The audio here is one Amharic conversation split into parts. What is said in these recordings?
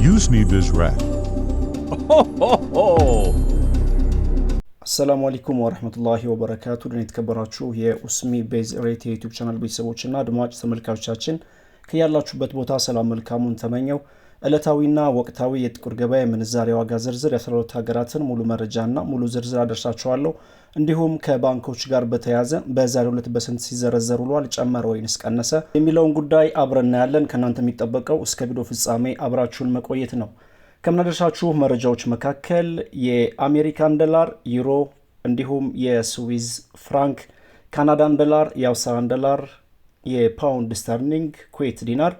Use me this rat. አሰላሙ አለይኩም ወራህመቱላሂ ወበረካቱ። ድን የተከበራችሁ የኡስሚ ቤዝ ሬት የዩቲዩብ ቻናል ቤተሰቦችና አድማጭ ተመልካቾቻችን ከያላችሁበት ቦታ ሰላም መልካሙን ተመኘው። ዕለታዊና ወቅታዊ የጥቁር ገበያ የምንዛሬ ዋጋ ዝርዝር የ12 ሀገራትን ሙሉ መረጃና ሙሉ ዝርዝር አደርሳችኋለሁ። እንዲሁም ከባንኮች ጋር በተያያዘ በዛሬው ዕለት በስንት ሲዘረዘሩ ውሏል፣ ጨመረ ወይንስ ቀነሰ የሚለውን ጉዳይ አብረን እናያለን። ከእናንተ የሚጠበቀው እስከ ቪዲዮ ፍጻሜ አብራችሁን መቆየት ነው። ከምናደርሳችሁ መረጃዎች መካከል የአሜሪካን ዶላር፣ ዩሮ እንዲሁም የስዊዝ ፍራንክ፣ ካናዳን ዶላር፣ የአውስትራሊያን ዶላር፣ የፓውንድ ስተርሊንግ፣ ኩዌት ዲናር፣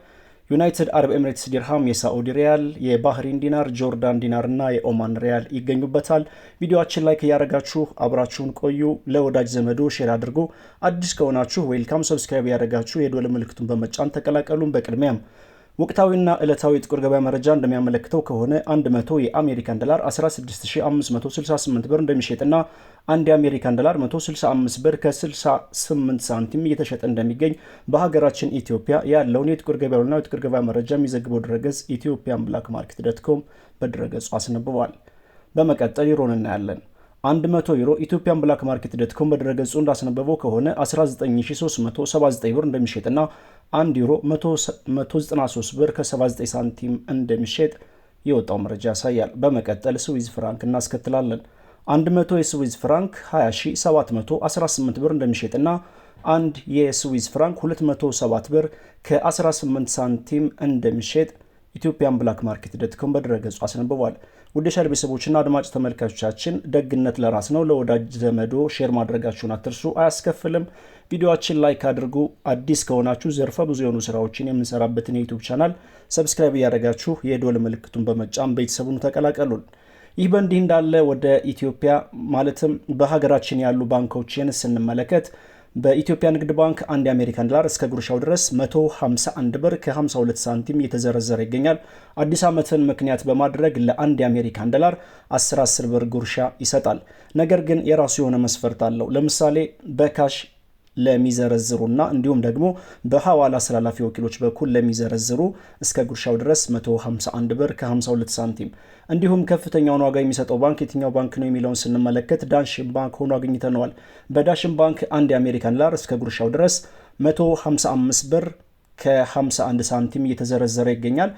ዩናይትድ አረብ ኤሚሬትስ ዲርሃም፣ የሳዑዲ ሪያል፣ የባህሪን ዲናር፣ ጆርዳን ዲናር እና የኦማን ሪያል ይገኙበታል። ቪዲዮአችን ላይክ እያደረጋችሁ አብራችሁን ቆዩ። ለወዳጅ ዘመዶ ሼር አድርጉ። አዲስ ከሆናችሁ ዌልካም፣ ሰብስክራይብ ያደረጋችሁ የደወል ምልክቱን በመጫን ተቀላቀሉን። በቅድሚያም ወቅታዊና ዕለታዊ ጥቁር ገበያ መረጃ እንደሚያመለክተው ከሆነ 100 የአሜሪካን ዶላር 16568 ብር እንደሚሸጥና አንድ የአሜሪካን ዶላር 165 ብር ከ68 ሳንቲም እየተሸጠ እንደሚገኝ በሀገራችን ኢትዮጵያ ያለውን የጥቁር ገበያውና የጥቁር ገበያ መረጃ የሚዘግበው ድረገጽ ኢትዮጵያን ብላክ ማርኬት ዶት.ኮም በድረገጹ አስነብቧል። በመቀጠል ዩሮን እናያለን። 100 ዩሮ ኢትዮጵያን ብላክ ማርኬት ዶት.ኮም በድረገጹ እንዳስነበበው ከሆነ 19379 ብር እንደሚሸጥና 1 ዩሮ 193 ብር ከ79 ሳንቲም እንደሚሸጥ የወጣው መረጃ ያሳያል። በመቀጠል ስዊዝ ፍራንክ እናስከትላለን። 100 የስዊዝ ፍራንክ 20718 ብር እንደሚሸጥና 1 የስዊዝ ፍራንክ 207 ብር ከ18 ሳንቲም እንደሚሸጥ ኢትዮጵያን ብላክ ማርኬት ዶት.ኮም በድረገጹ አስነብቧል። ውድ የቻናል ቤተሰቦችና አድማጭ ተመልካቾቻችን ደግነት ለራስ ነው። ለወዳጅ ዘመዶ ሼር ማድረጋችሁን አትርሱ፣ አያስከፍልም። ቪዲዮአችን ላይክ አድርጉ። አዲስ ከሆናችሁ ዘርፈ ብዙ የሆኑ ስራዎችን የምንሰራበትን የዩቲዩብ ቻናል ሰብስክራይብ እያደረጋችሁ የደወል ምልክቱን በመጫን ቤተሰቡን ተቀላቀሉን። ይህ በእንዲህ እንዳለ ወደ ኢትዮጵያ ማለትም በሀገራችን ያሉ ባንኮችን ስንመለከት በኢትዮጵያ ንግድ ባንክ አንድ የአሜሪካን ዶላር እስከ ጉርሻው ድረስ 151 ብር ከ52 ሳንቲም እየተዘረዘረ ይገኛል። አዲስ ዓመትን ምክንያት በማድረግ ለአንድ የአሜሪካን ዶላር 10 ብር ጉርሻ ይሰጣል። ነገር ግን የራሱ የሆነ መስፈርት አለው። ለምሳሌ በካሽ ለሚዘረዝሩና እንዲሁም ደግሞ በሐዋላ አስተላላፊ ወኪሎች በኩል ለሚዘረዝሩ እስከ ጉርሻው ድረስ 151 ብር ከ52 ሳንቲም። እንዲሁም ከፍተኛውን ዋጋ የሚሰጠው ባንክ የትኛው ባንክ ነው የሚለውን ስንመለከት ዳሽን ባንክ ሆኖ አግኝተነዋል። በዳሽን ባንክ አንድ የአሜሪካን ዶላር እስከ ጉርሻው ድረስ 155 ብር ከ51 ሳንቲም እየተዘረዘረ ይገኛል።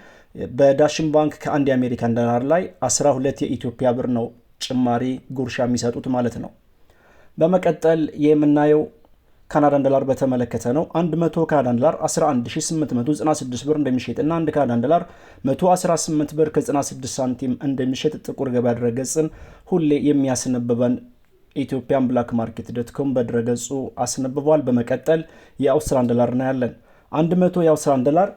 በዳሽን ባንክ ከአንድ የአሜሪካን ዶላር ላይ 12 የኢትዮጵያ ብር ነው ጭማሪ ጉርሻ የሚሰጡት ማለት ነው። በመቀጠል የምናየው ካናዳን ዶላር በተመለከተ ነው። 100 ካናዳን ዶላር 11896 ብር እንደሚሸጥና 1 ካናዳን ዶላር 118 ብር ከ96 ሳንቲም እንደሚሸጥ ጥቁር ገበያ ድረገጽን ሁሌ የሚያስነብበን ኢትዮጵያን ብላክ ማርኬት ዶት.ኮም በድረገጹ አስነብቧል። በመቀጠል የአውስትራሊያን ዶላር እናያለን። 100 የአውስትራሊያን ዶላር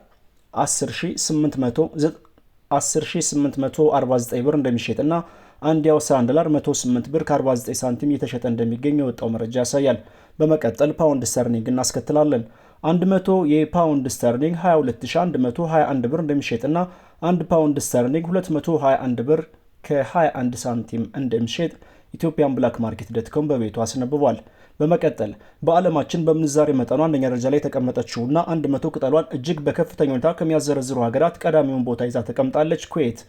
10849 ብር እንደሚሸጥና አንድ የአውስትራሊያን ዶላር 108 ብር ከ49 ሳንቲም እየተሸጠ እንደሚገኝ የወጣው መረጃ ያሳያል። በመቀጠል ፓውንድ ስተርሊንግ እናስከትላለን። 100 የፓውንድ ስተርሊንግ 22121 ብር እንደሚሸጥና 1 ፓውንድ ስተርሊንግ 221 ብር ከ21 ሳንቲም እንደሚሸጥ ኢትዮጵያን ብላክ ማርኬት ዶት.ኮም በቤቱ አስነብቧል። በመቀጠል በዓለማችን በምንዛሬ መጠኗ አንደኛ ደረጃ ላይ የተቀመጠችውና 100 ቅጠሏን እጅግ በከፍተኛ ሁኔታ ከሚያዘረዝሩ ሀገራት ቀዳሚውን ቦታ ይዛ ተቀምጣለች ኩዌት።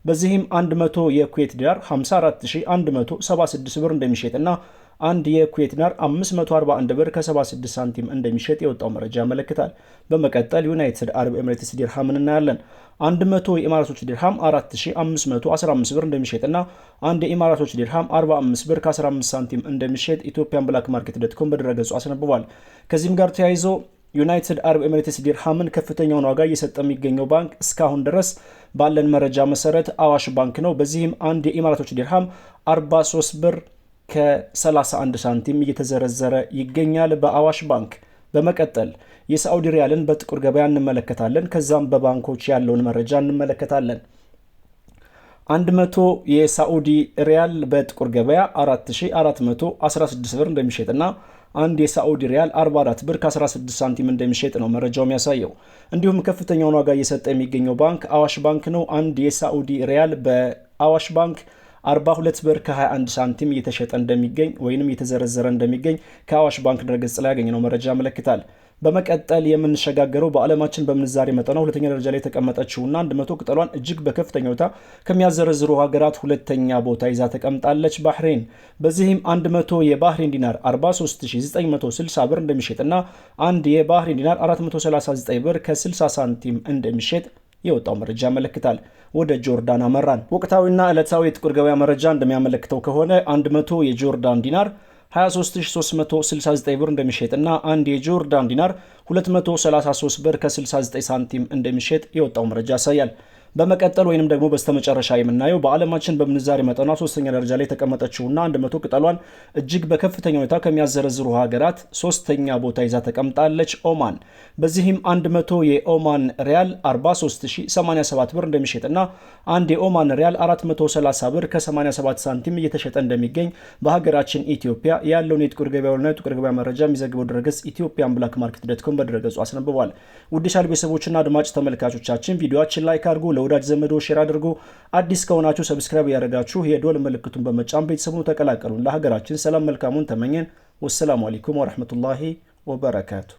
በዚህም 100 የኩዌት ዲናር 54176 ብር እንደሚሸጥና አንድ የኩዌት ዲናር 541 ብር ከ76 ሳንቲም እንደሚሸጥ የወጣው መረጃ ያመለክታል። በመቀጠል ዩናይትድ አረብ ኤሚሬትስ ዲርሃምን እናያለን። 100 የኢማራቶች ዲርሃም 4515 ብር እንደሚሸጥና አንድ የኢማራቶች ዲርሃም 45 ብር ከ15 ሳንቲም እንደሚሸጥ ኢትዮጵያን ብላክ ማርኬት ዶት.ኮም በድረገጹ አስነብቧል። ከዚህም ጋር ተያይዞ ዩናይትድ አረብ ኤሚሬትስ ዲርሃምን ከፍተኛውን ዋጋ እየሰጠ የሚገኘው ባንክ እስካሁን ድረስ ባለን መረጃ መሰረት አዋሽ ባንክ ነው። በዚህም አንድ የኢማራቶች ዲርሃም 43 ብር ከ31 ሳንቲም እየተዘረዘረ ይገኛል በአዋሽ ባንክ። በመቀጠል የሳዑዲ ሪያልን በጥቁር ገበያ እንመለከታለን። ከዛም በባንኮች ያለውን መረጃ እንመለከታለን። 100 የሳዑዲ ሪያል በጥቁር ገበያ 4416 ብር እንደሚሸጥና አንድ የሳዑዲ ሪያል 44 ብር ከ16 ሳንቲም እንደሚሸጥ ነው መረጃው የሚያሳየው። እንዲሁም ከፍተኛውን ዋጋ እየሰጠ የሚገኘው ባንክ አዋሽ ባንክ ነው። አንድ የሳዑዲ ሪያል በአዋሽ ባንክ 42 ብር ከ21 ሳንቲም እየተሸጠ እንደሚገኝ ወይንም እየተዘረዘረ እንደሚገኝ ከአዋሽ ባንክ ድረገጽ ላይ ያገኘነው መረጃ ያመለክታል። በመቀጠል የምንሸጋገረው በዓለማችን በምንዛሬ መጠኗ ሁለተኛ ደረጃ ላይ የተቀመጠችውና 100 ቅጠሏን እጅግ በከፍተኛ ሁኔታ ከሚያዘረዝሩ ሀገራት ሁለተኛ ቦታ ይዛ ተቀምጣለች ባህሬን። በዚህም 100 የባህሬን ዲናር 43960 ብር እንደሚሸጥና አንድ የባህሬን ዲናር 439 ብር ከ60 ሳንቲም እንደሚሸጥ የወጣው መረጃ ያመለክታል። ወደ ጆርዳን አመራን። ወቅታዊና ዕለታዊ የጥቁር ገበያ መረጃ እንደሚያመለክተው ከሆነ 100 የጆርዳን ዲናር 23369 ብር እንደሚሸጥና አንድ የጆርዳን ዲናር 233 ብር ከ69 ሳንቲም እንደሚሸጥ የወጣው መረጃ ያሳያል። በመቀጠል ወይንም ደግሞ በስተመጨረሻ የምናየው በዓለማችን በምንዛሬ መጠኗ ሶስተኛ ደረጃ ላይ የተቀመጠችውና 100 ቅጠሏን እጅግ በከፍተኛ ሁኔታ ከሚያዘረዝሩ ሀገራት ሶስተኛ ቦታ ይዛ ተቀምጣለች ኦማን። በዚህም 100 የኦማን ሪያል 43087 ብር እንደሚሸጥና አንድ የኦማን ሪያል 430 ብር ከ87 ሳንቲም እየተሸጠ እንደሚገኝ በሀገራችን ኢትዮጵያ ያለውን የጥቁር ገበያና የጥቁር ገበያ መረጃ የሚዘግበው ድረገጽ ኢትዮጵያን ብላክ ማርኬት ዶት.ኮም በድረገጹ አስነብቧል። ውድ ቻናል ቤተሰቦችና አድማጭ ተመልካቾቻችን ቪዲዮአችን ላይክ አድርጉ፣ ለወዳጅ ዘመዶ ሼር አድርጉ። አዲስ ከሆናችሁ ሰብስክራይብ ያደርጋችሁ የዶል ምልክቱን በመጫን ቤተሰቡን ተቀላቀሉ። ለሀገራችን ሰላም መልካሙን ተመኘን። ወሰላሙ አለይኩም ወራህመቱላሂ ወበረካቱ።